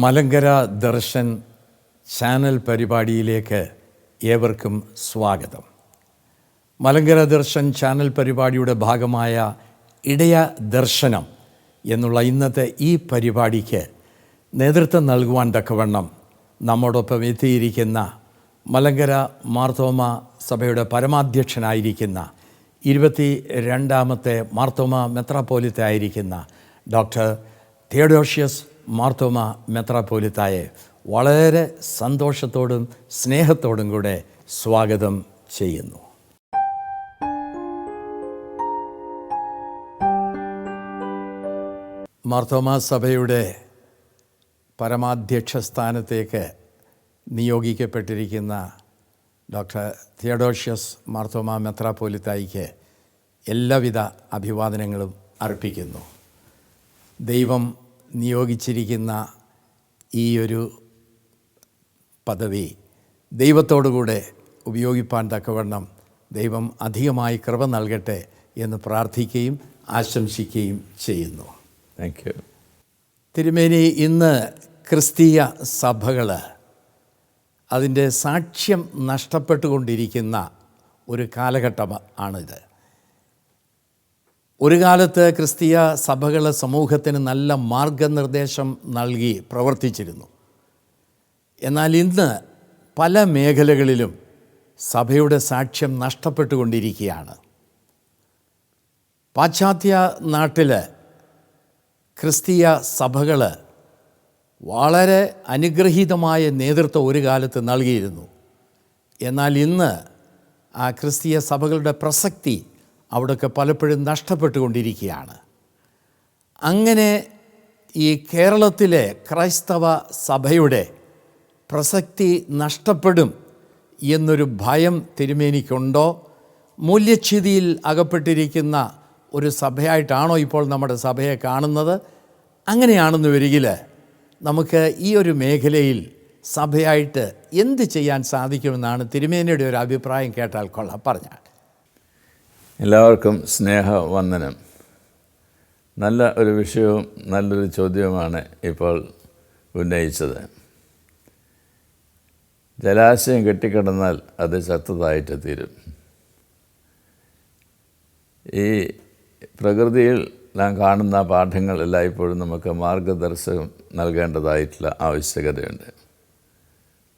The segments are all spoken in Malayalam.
മലങ്കര ദർശൻ ചാനൽ പരിപാടിയിലേക്ക് ഏവർക്കും സ്വാഗതം. മലങ്കര ദർശൻ ചാനൽ പരിപാടിയുടെ ഭാഗമായ ഇടയ ദർശനം എന്നുള്ള ഇന്നത്തെ ഈ പരിപാടിക്ക് നേതൃത്വം നൽകുവാൻ തക്കവണ്ണം നമ്മോടൊപ്പം എത്തിയിരിക്കുന്ന മലങ്കര മാർത്തോമ സഭയുടെ പരമാധ്യക്ഷനായിരിക്കുന്ന 22ാമത്തെ മാർത്തോമ മെത്രാപ്പോലിത്തായിരിക്കുന്ന ഡോക്ടർ തിയഡോഷ്യസ് മാർത്തോമ മെത്രാപ്പോലിത്തായെ വളരെ സന്തോഷത്തോടും സ്നേഹത്തോടും കൂടെ സ്വാഗതം ചെയ്യുന്നു. മാർത്തോമ സഭയുടെ പരമാധ്യക്ഷ സ്ഥാനത്തേക്ക് നിയോഗിക്കപ്പെട്ടിരിക്കുന്ന ഡോക്ടർ തിയഡോഷ്യസ് മാർത്തോമ മെത്രാപ്പോലിത്തായിക്ക് എല്ലാവിധ അഭിവാദനങ്ങളും അർപ്പിക്കുന്നു. ദൈവം നിയോഗിച്ചിരിക്കുന്ന ഈ ഒരു പദവി ദൈവത്തോടുകൂടെ ഉപയോഗിപ്പാൻ തക്കവണ്ണം ദൈവം അധികമായി കൃപ നൽകട്ടെ എന്ന് പ്രാർത്ഥിക്കുകയും ആശംസിക്കുകയും ചെയ്യുന്നു. Thank you. തിരുമേനി, ഇന്ന് ക്രിസ്തീയ സഭകൾ അതിൻ്റെ സാക്ഷ്യം നഷ്ടപ്പെട്ടുകൊണ്ടിരിക്കുന്ന ഒരു കാലഘട്ടം ആണിത്. ഒരു കാലത്ത് ക്രിസ്തീയ സഭകൾ സമൂഹത്തിന് നല്ല മാർഗനിർദ്ദേശം നൽകി പ്രവർത്തിച്ചിരുന്നു. എന്നാൽ ഇന്ന് പല മേഖലകളിലും സഭയുടെ സാക്ഷ്യം നഷ്ടപ്പെട്ടുകൊണ്ടിരിക്കുകയാണ്. പാശ്ചാത്യ നാട്ടിൽ ക്രിസ്തീയ സഭകൾ വളരെ അനുഗ്രഹീതമായ നേതൃത്വം ഒരു കാലത്ത് നൽകിയിരുന്നു. എന്നാൽ ഇന്ന് ആ ക്രിസ്തീയ സഭകളുടെ പ്രസക്തി അവിടെയൊക്കെ പലപ്പോഴും നഷ്ടപ്പെട്ടുകൊണ്ടിരിക്കുകയാണ്. അങ്ങനെ ഈ കേരളത്തിലെ ക്രൈസ്തവ സഭയുടെ പ്രസക്തി നഷ്ടപ്പെടും എന്നൊരു ഭയം തിരുമേനിക്കുണ്ടോ? മൂല്യച്യുതിയിൽ അകപ്പെട്ടിരിക്കുന്ന ഒരു സഭയായിട്ടാണോ ഇപ്പോൾ നമ്മുടെ സഭയെ കാണുന്നത്? അങ്ങനെയാണെന്ന് വരികിൽ നമുക്ക് ഈ ഒരു മേഖലയിൽ സഭയായിട്ട് എന്ത് ചെയ്യാൻ സാധിക്കുമെന്നാണ് തിരുമേനിയുടെ ഒരു അഭിപ്രായം? കേട്ടാൽ കൊള്ളാം, പറഞ്ഞാൽ. എല്ലാവർക്കും സ്നേഹവന്ദനം. നല്ല ഒരു വിഷയവും നല്ലൊരു ചോദ്യവുമാണ് ഇപ്പോൾ ഉന്നയിച്ചത്. ജലാശയം കെട്ടിക്കിടന്നാൽ അത് ചത്തതായിട്ട് തീരും. ഈ പ്രകൃതിയിൽ നാം കാണുന്ന പാഠങ്ങൾ എല്ലായ്പ്പോഴും നമുക്ക് മാർഗദർശനം നൽകേണ്ടതായിട്ടുള്ള ആവശ്യകതയുണ്ട്.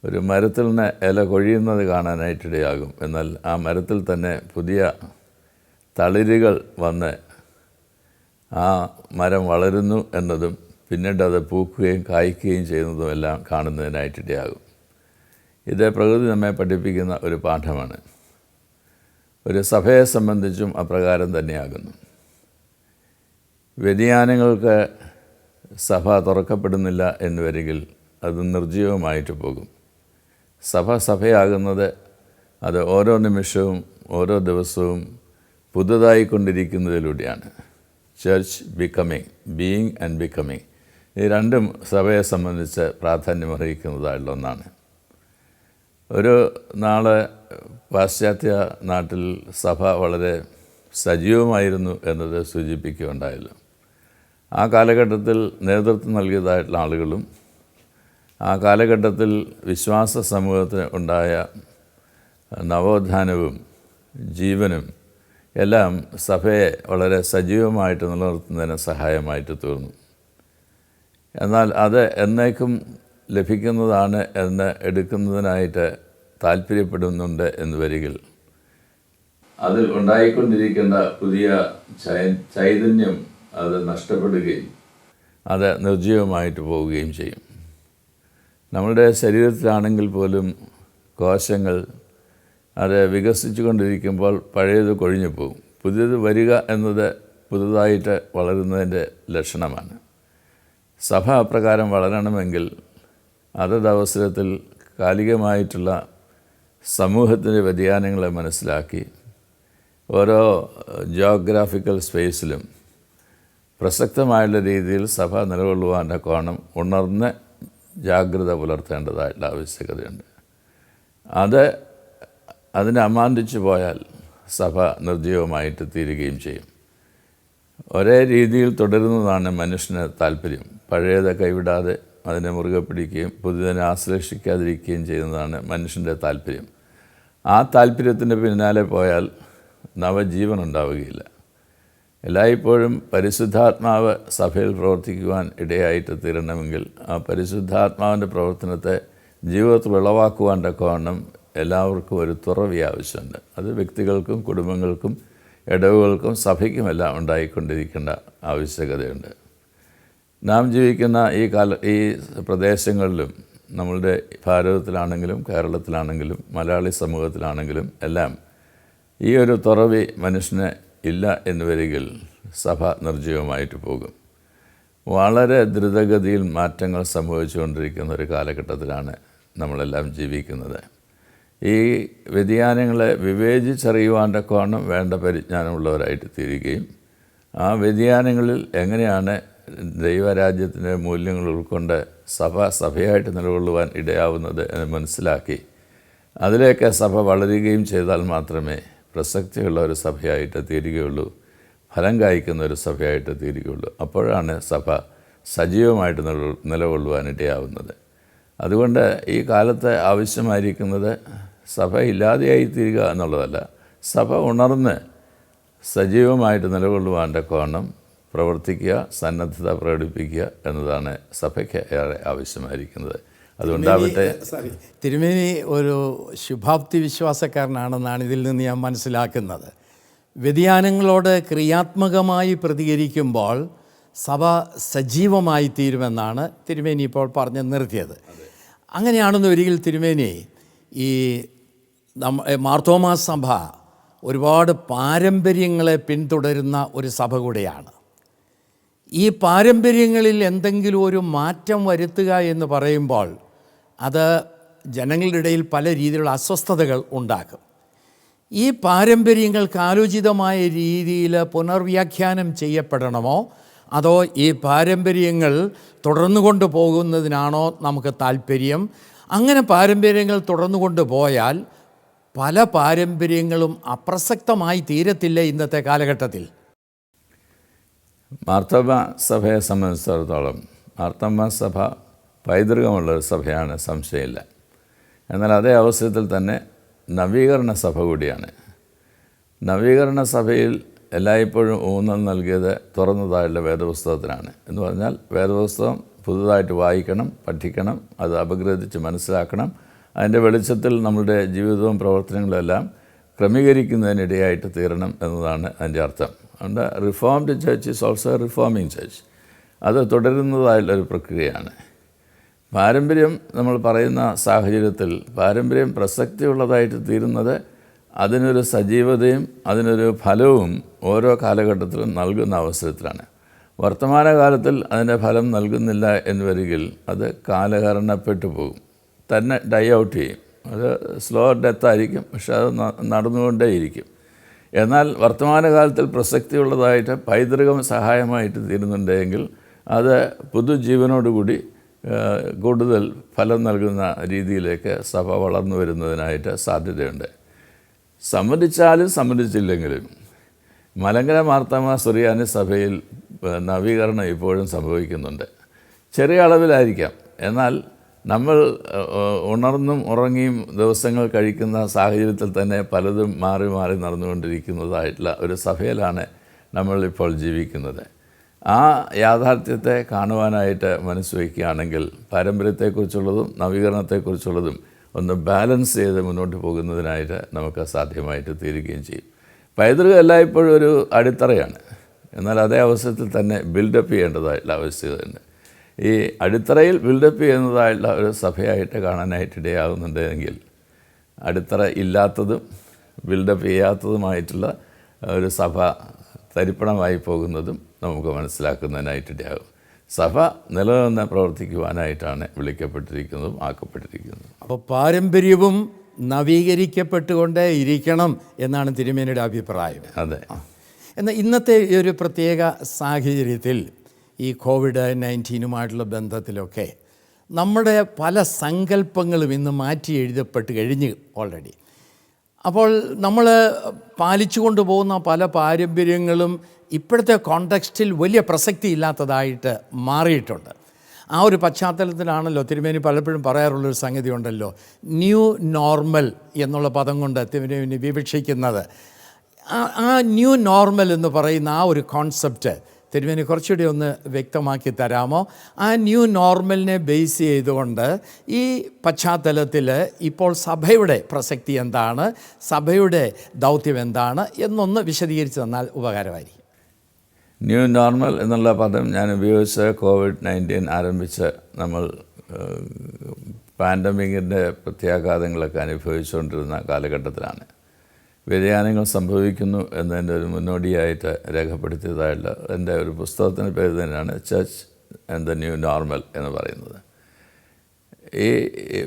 ഒരു മരത്തിൽ നിന്ന് ഇല കൊഴിയുന്നത് കാണാനായിട്ടിടയാകും. എന്നാൽ ആ മരത്തിൽ തന്നെ പുതിയ തളിരുകൾ വന്ന് ആ മരം വളരുന്നു എന്നതും പിന്നീട് അത് പൂക്കുകയും കായ്ക്കുകയും ചെയ്യുന്നതും എല്ലാം കാണുന്നതിനായിട്ടിടയാകും. ഇത് പ്രകൃതി നമ്മെ പഠിപ്പിക്കുന്ന ഒരു പാഠമാണ്. ഒരു സഭയെ സംബന്ധിച്ചും അപ്രകാരം തന്നെയാകുന്നു. വ്യതിയാനങ്ങൾക്ക് സഭ തുറക്കപ്പെടുന്നില്ല എന്ന് വരികിൽ അത് നിർജ്ജീവമായിട്ട് പോകും. സഭയാകുന്നത് അത് ഓരോ നിമിഷവും ഓരോ ദിവസവും പുതുതായിക്കൊണ്ടിരിക്കുന്നതിലൂടെയാണ്. Church becoming, being and becoming, ഈ രണ്ടും സഭയെ സംബന്ധിച്ച് പ്രാധാന്യമർഹിക്കുന്നതായുള്ള ഒന്നാണ്. ഒരു നാളെ പാശ്ചാത്യ നാട്ടിൽ സഭ വളരെ സജീവമായിരുന്നു എന്നത് സൂചിപ്പിക്കുകയുണ്ടായല്ലോ. ആ കാലഘട്ടത്തിൽ നേതൃത്വം നൽകിയതായിട്ടുള്ള ആളുകളും ആ കാലഘട്ടത്തിൽ വിശ്വാസ സമൂഹത്തിന് ഉണ്ടായ നവോത്ഥാനവും ജീവനും എല്ലാം സഭയെ വളരെ സജീവമായിട്ട് നിലനിർത്തുന്നതിന് സഹായമായിട്ട് തീർന്നു. എന്നാൽ അത് എന്നേക്കും ലഭിക്കുന്നതാണ് എന്ന് എടുക്കുന്നതിനായിട്ട് താല്പര്യപ്പെടുന്നുണ്ട് എന്ന് വരികിൽ അതിൽ ഉണ്ടായിക്കൊണ്ടിരിക്കേണ്ട പുതിയ ചൈതന്യം അത് നഷ്ടപ്പെടുകയും അത് നിർജ്ജീവമായിട്ട് പോവുകയും ചെയ്യും. നമ്മുടെ ശരീരത്തിലാണെങ്കിൽ പോലും കോശങ്ങൾ അത് വികസിച്ചു കൊണ്ടിരിക്കുമ്പോൾ പഴയത് കൊഴിഞ്ഞു പോകും. പുതിയത് വരിക എന്നത് പുതുതായിട്ട് വളരുന്നതിൻ്റെ ലക്ഷണമാണ്. സഭ അപ്രകാരം വളരണമെങ്കിൽ അതത് അവസരത്തിൽ കാലികമായിട്ടുള്ള സമൂഹത്തിൻ്റെ വ്യതിയാനങ്ങളെ മനസ്സിലാക്കി ഓരോ ജിയോഗ്രാഫിക്കൽ സ്പേസിലും പ്രസക്തമായുള്ള രീതിയിൽ സഭ നിലകൊള്ളുവാൻ്റെ കോണം ഉണർന്ന് ജാഗ്രത പുലർത്തേണ്ടതായിട്ടുള്ള ആവശ്യകതയുണ്ട്. അതിനെ അമാന്തിച്ചു പോയാൽ സഭ നിർജ്ജീവമായിട്ട് തീരുകയും ചെയ്യും. ഒരേ രീതിയിൽ തുടരുന്നതാണ് മനുഷ്യന് താല്പര്യം. പഴയത് കൈവിടാതെ അതിനെ മുറുകെ പിടിക്കുകയും പുതിയതിനെ ആശ്ലേഷിക്കാതിരിക്കുകയും ചെയ്യുന്നതാണ് മനുഷ്യൻ്റെ താല്പര്യം. ആ താല്പര്യത്തിൻ്റെ പിന്നാലെ പോയാൽ നവജീവൻ ഉണ്ടാവുകയില്ല. എല്ലായ്പ്പോഴും പരിശുദ്ധാത്മാവ് സഭയിൽ പ്രവർത്തിക്കുവാൻ ഇടയായിട്ട് തീരണമെങ്കിൽ ആ പരിശുദ്ധാത്മാവിൻ്റെ പ്രവർത്തനത്തെ ജീവിതത്തിൽ ഉളവാക്കുവാൻ തക്കവണ്ണം എല്ലാവർക്കും ഒരു തുറവി ആവശ്യമുണ്ട്. അത് വ്യക്തികൾക്കും കുടുംബങ്ങൾക്കും ഇടവുകൾക്കും സഭയ്ക്കുമെല്ലാം ഉണ്ടായിക്കൊണ്ടിരിക്കേണ്ട ആവശ്യകതയുണ്ട്. നാം ജീവിക്കുന്ന ഈ പ്രദേശങ്ങളിലും നമ്മളുടെ ഭാരതത്തിലാണെങ്കിലും കേരളത്തിലാണെങ്കിലും മലയാളി സമൂഹത്തിലാണെങ്കിലും എല്ലാം ഈ ഒരു തുറവി മനുഷ്യന് ഇല്ല എന്ന് വരികിൽ സഭ നിർജ്ജീവമായിട്ട് പോകും. വളരെ ദ്രുതഗതിയിൽ മാറ്റങ്ങൾ സംഭവിച്ചുകൊണ്ടിരിക്കുന്ന ഒരു കാലഘട്ടത്തിലാണ് നമ്മളെല്ലാം ജീവിക്കുന്നത്. ഈ വ്യതിയാനങ്ങളെ വിവേചിച്ചറിയുവാൻ തക്കവണ്ണം വേണ്ട പരിജ്ഞാനമുള്ളവരായിട്ട് തീരുകയും ആ വ്യതിയാനങ്ങളിൽ എങ്ങനെയാണ് ദൈവരാജ്യത്തിൻ്റെ മൂല്യങ്ങൾ ഉൾക്കൊണ്ട് സഭയായിട്ട് നിലകൊള്ളുവാൻ ഇടയാവുന്നത് എന്ന് മനസ്സിലാക്കി അതിലേക്ക് സഭ വളരുകയും ചെയ്താൽ മാത്രമേ പ്രസക്തിയുള്ള ഒരു സഭയായിട്ട് തീരുകയുള്ളൂ, ഫലം കായ്ക്കുന്ന ഒരു സഭയായിട്ട് തീരുകയുള്ളൂ. അപ്പോഴാണ് സഭ സജീവമായിട്ട് നിലകൊള്ളുവാൻ ഇടയാവുന്നത്. അതുകൊണ്ട് ഈ കാലത്ത് ആവശ്യമായിരിക്കുന്നത് സഭ ഇല്ലാതെയായി തീരുക എന്നുള്ളതല്ല, സഭ ഉണർന്ന് സജീവമായിട്ട് നിലകൊള്ളുവാൻ തക്കവണ്ണം പ്രവർത്തിക്കുക, സന്നദ്ധത പ്രകടിപ്പിക്കുക എന്നതാണ് സഭയ്ക്ക് ഏറെ ആവശ്യമായിരിക്കുന്നത്. അതുകൊണ്ടാവട്ടെ തിരുമേനി ഒരു ശുഭാപ്തി വിശ്വാസക്കാരനാണെന്നാണ് ഇതിൽ നിന്ന് ഞാൻ മനസ്സിലാക്കുന്നത്. വ്യതിയാനങ്ങളോട് ക്രിയാത്മകമായി പ്രതികരിക്കുമ്പോൾ സഭ സജീവമായി തീരുമെന്നാണ് തിരുമേനി ഇപ്പോൾ പറഞ്ഞ് നിർത്തിയത്. അങ്ങനെയാണെന്ന് ഒരിക്കൽ തിരുമേനി ഈ മാർത്തോമാ സഭ ഒരുപാട് പാരമ്പര്യങ്ങളെ പിന്തുടരുന്ന ഒരു സഭ കൂടെയാണ്. ഈ പാരമ്പര്യങ്ങളിൽ എന്തെങ്കിലും ഒരു മാറ്റം വരുത്തുക എന്ന് പറയുമ്പോൾ അത് ജനങ്ങളുടെ ഇടയിൽ പല രീതിയിലുള്ള അസ്വസ്ഥതകൾ ഉണ്ടാക്കും. ഈ പാരമ്പര്യങ്ങൾ കാലോചിതമായ രീതിയിൽ പുനർവ്യാഖ്യാനം ചെയ്യപ്പെടണമോ അതോ ഈ പാരമ്പര്യങ്ങൾ തുടർന്നു കൊണ്ട് പോകുന്നതിനാണോ നമുക്ക് താല്പര്യം? അങ്ങനെ പാരമ്പര്യങ്ങൾ തുടർന്നു കൊണ്ടുപോയാൽ പല പാരമ്പര്യങ്ങളും അപ്രസക്തമായി തീരത്തില്ല ഇന്നത്തെ കാലഘട്ടത്തിൽ. മാർത്തോമ സഭയെ സംബന്ധിച്ചിടത്തോളം മാർത്തോമ സഭ പൈതൃകമുള്ളൊരു സഭയാണ്, സംശയമില്ല. എന്നാൽ അതേ അവസരത്തിൽ തന്നെ നവീകരണ സഭ കൂടിയാണ്. നവീകരണ സഭയിൽ എല്ലായ്പ്പോഴും ഊന്നൽ നൽകിയത് തുറന്നതായുള്ള വേദപുസ്തകത്തിനാണ്. എന്ന് പറഞ്ഞാൽ വേദപുസ്തകം പുതുതായിട്ട് വായിക്കണം, പഠിക്കണം, അത് അപഗ്രഥിച്ച് മനസ്സിലാക്കണം. അതിൻ്റെ വെളിച്ചത്തിൽ നമ്മളുടെ ജീവിതവും പ്രവർത്തനങ്ങളെല്ലാം ക്രമീകരിക്കുന്നതിനിടയായിട്ട് തീരണം എന്നതാണ് അതിൻ്റെ അർത്ഥം. അതുകൊണ്ട് reformed church is also reforming church. അത് തുടരുന്നതായുള്ളൊരു പ്രക്രിയയാണ്. പാരമ്പര്യം നമ്മൾ പറയുന്ന സാഹചര്യത്തിൽ പാരമ്പര്യം പ്രസക്തിയുള്ളതായിട്ട് തീരുന്നത് അതിനൊരു സജീവതയും അതിനൊരു ഫലവും ഓരോ കാലഘട്ടത്തിലും നൽകുന്ന അവസരത്തിലാണ്. വർത്തമാനകാലത്തിൽ അതിൻ്റെ ഫലം നൽകുന്നില്ല എന്ന് വരികിൽ അത് കാലഹരണപ്പെട്ടു പോകും, തന്നെ ഡൈ ഔട്ട് ചെയ്യും. അത് സ്ലോ ഡെത്തായിരിക്കും, പക്ഷെ അത് നടന്നുകൊണ്ടേയിരിക്കും. എന്നാൽ വർത്തമാനകാലത്തിൽ പ്രസക്തിയുള്ളതായിട്ട് പൈതൃകം സഹായമായിട്ട് തീരുന്നുണ്ടെങ്കിൽ അത് പുതുജീവനോടുകൂടി കൂടുതൽ ഫലം നൽകുന്ന രീതിയിലേക്ക് സഭ വളർന്നു വരുന്നതിനായിട്ട് സാധ്യതയുണ്ട്. സമ്മതിച്ചാലും സമ്മതിച്ചില്ലെങ്കിലും മലങ്കര മാർത്തോമാ സുറിയാനി സഭയിൽ നവീകരണം ഇപ്പോഴും സംഭവിക്കുന്നുണ്ട്. ചെറിയ അളവിലായിരിക്കാം, എന്നാൽ നമ്മൾ ഉണർന്നും ഉറങ്ങിയും ദിവസങ്ങൾ കഴിക്കുന്ന സാഹചര്യത്തിൽ തന്നെ പലതും മാറി മാറി നടന്നുകൊണ്ടിരിക്കുന്നതായിട്ടുള്ള ഒരു സഭയിലാണ് നമ്മളിപ്പോൾ ജീവിക്കുന്നത്. ആ യാഥാർത്ഥ്യത്തെ കാണുവാനായിട്ട് മനസ്സ് വയ്ക്കുകയാണെങ്കിൽ പാരമ്പര്യത്തെക്കുറിച്ചുള്ളതും നവീകരണത്തെക്കുറിച്ചുള്ളതും ഒന്ന് ബാലൻസ് ചെയ്ത് മുന്നോട്ട് പോകുന്നതിനായിട്ട് നമുക്ക് സാധ്യമായിട്ട് തീരുകയും ചെയ്യും. പൈതൃകം എല്ലായ്പ്പോഴും ഒരു അടിത്തറയാണ്, എന്നാൽ അതേ അവസരത്തിൽ തന്നെ ബിൽഡപ്പ് ചെയ്യേണ്ടതായിട്ടുള്ള ആവശ്യകതയുണ്ട്. ഈ അടിത്തറയിൽ ബിൽഡപ്പ് ചെയ്യുന്നതായിട്ടുള്ള ഒരു സഭയായിട്ട് കാണാനായിട്ട് ഇടയാകുന്നുണ്ടെങ്കിൽ അടിത്തറ ഇല്ലാത്തതും ബിൽഡപ്പ് ചെയ്യാത്തതുമായിട്ടുള്ള ഒരു സഭ തരിപ്പണമായി പോകുന്നതും നമുക്ക് മനസ്സിലാക്കുന്നതിനായിട്ടിടയാകും. സഭ നിലനിന്ന് പ്രവർത്തിക്കുവാനായിട്ടാണ് വിളിക്കപ്പെട്ടിരിക്കുന്നതും ആക്കപ്പെട്ടിരിക്കുന്നതും. അപ്പോൾ പാരമ്പര്യവും നവീകരിക്കപ്പെട്ടുകൊണ്ടേ ഇരിക്കണം എന്നാണ് തിരുമേനിയുടെ അഭിപ്രായം. അതെ. എന്നാൽ ഇന്നത്തെ ഈ ഒരു പ്രത്യേക സാഹചര്യത്തിൽ ഈ COVID-19 ബന്ധത്തിലൊക്കെ നമ്മുടെ പല സങ്കല്പങ്ങളും ഇന്ന് മാറ്റി എഴുതപ്പെട്ട് കഴിഞ്ഞ് ഓൾറെഡി. അപ്പോൾ നമ്മൾ പാലിച്ചു കൊണ്ടുപോകുന്ന പല പാരമ്പര്യങ്ങളും ഇപ്പോഴത്തെ കോണ്ടെക്സ്റ്റിൽ വലിയ പ്രസക്തി ഇല്ലാത്തതായിട്ട് മാറിയിട്ടുണ്ട്. ആ ഒരു പശ്ചാത്തലത്തിലാണല്ലോ തിരുമേനി പലപ്പോഴും പറയാറുള്ളൊരു സംഗതി ഉണ്ടല്ലോ, ന്യൂ നോർമൽ എന്നുള്ള പദം കൊണ്ട് തിരുമേനി വിവക്ഷിക്കുന്നത്. ആ ന്യൂ നോർമൽ എന്ന് പറയുന്ന ആ ഒരു കോൺസെപ്റ്റ് തിരുമേനി കുറച്ചുകൂടി ഒന്ന് വ്യക്തമാക്കി തരാമോ? ആ ന്യൂ നോർമലിനെ ബേസ് ചെയ്തുകൊണ്ട് ഈ പശ്ചാത്തലത്തിൽ ഇപ്പോൾ സഭയുടെ പ്രസക്തി എന്താണ്, സഭയുടെ ദൗത്യം എന്താണ് എന്നൊന്ന് വിശദീകരിച്ച് തന്നാൽ ഉപകാരമായിരിക്കും. ന്യൂ നോർമൽ എന്നുള്ള പദം ഞാൻ ഉപയോഗിച്ച് COVID-19 ആരംഭിച്ച് നമ്മൾ പാൻഡമിക്കിൻ്റെ പ്രത്യാഘാതങ്ങളൊക്കെ അനുഭവിച്ചുകൊണ്ടിരുന്ന കാലഘട്ടത്തിലാണ്. വ്യതിയാനങ്ങൾ സംഭവിക്കുന്നു എന്നതിൻ്റെ ഒരു മുന്നോടിയായിട്ട് രേഖപ്പെടുത്തിയതായിട്ടുള്ള എൻ്റെ ഒരു പുസ്തകത്തിൻ്റെ പേര് തന്നെയാണ് church and the new normal എന്ന് പറയുന്നത്. ഈ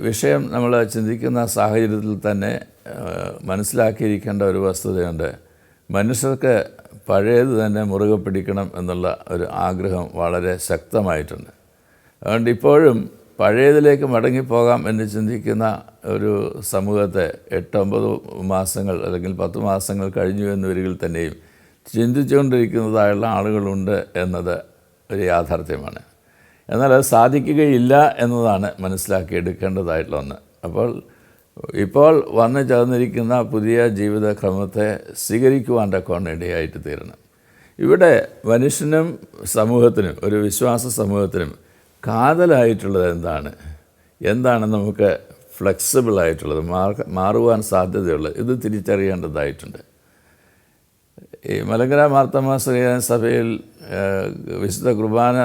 വിഷയം നമ്മൾ ചിന്തിക്കുന്ന സാഹചര്യത്തിൽ തന്നെ മനസ്സിലാക്കിയിരിക്കേണ്ട ഒരു വസ്തുതയുണ്ട്. മനുഷ്യർക്ക് പഴയത് തന്നെ മുറുകെ പിടിക്കണം എന്നുള്ള ഒരു ആഗ്രഹം വളരെ ശക്തമായിട്ടുണ്ട്. അതുകൊണ്ട് ഇപ്പോഴും പഴയതിലേക്ക് മടങ്ങിപ്പോകാം എന്ന് ചിന്തിക്കുന്ന ഒരു സമൂഹത്തെ 8-9 മാസങ്ങൾ അല്ലെങ്കിൽ 10 മാസങ്ങൾ കഴിഞ്ഞു എന്നൊരികിൽ തന്നെയും ചിന്തിച്ചുകൊണ്ടിരിക്കുന്നതായുള്ള ആളുകളുണ്ട് എന്നത് ഒരു യാഥാർത്ഥ്യമാണ്. എന്നാൽ അത് സാധിക്കുകയില്ല എന്നതാണ് മനസ്സിലാക്കിയെടുക്കേണ്ടതായിട്ടുള്ള ഒന്ന്. അപ്പോൾ ഇപ്പോൾ വന്നു ചേർന്നിരിക്കുന്ന പുതിയ ജീവിതക്രമത്തെ സ്വീകരിക്കുവാൻ തക്കവണ്ണം തീരണം. ഇവിടെ മനുഷ്യനും സമൂഹത്തിനും, ഒരു വിശ്വാസ സമൂഹത്തിനും കാതലായിട്ടുള്ളത് എന്താണ് നമുക്ക് ഫ്ലെക്സിബിളായിട്ടുള്ളത്, മാറുവാൻ സാധ്യതയുള്ളത്, ഇത് തിരിച്ചറിയേണ്ടതായിട്ടുണ്ട്. ഈ മലങ്കര മാർത്തോമാ ശ്രീകാര്യ സഭയിൽ വിശുദ്ധ കുർബാന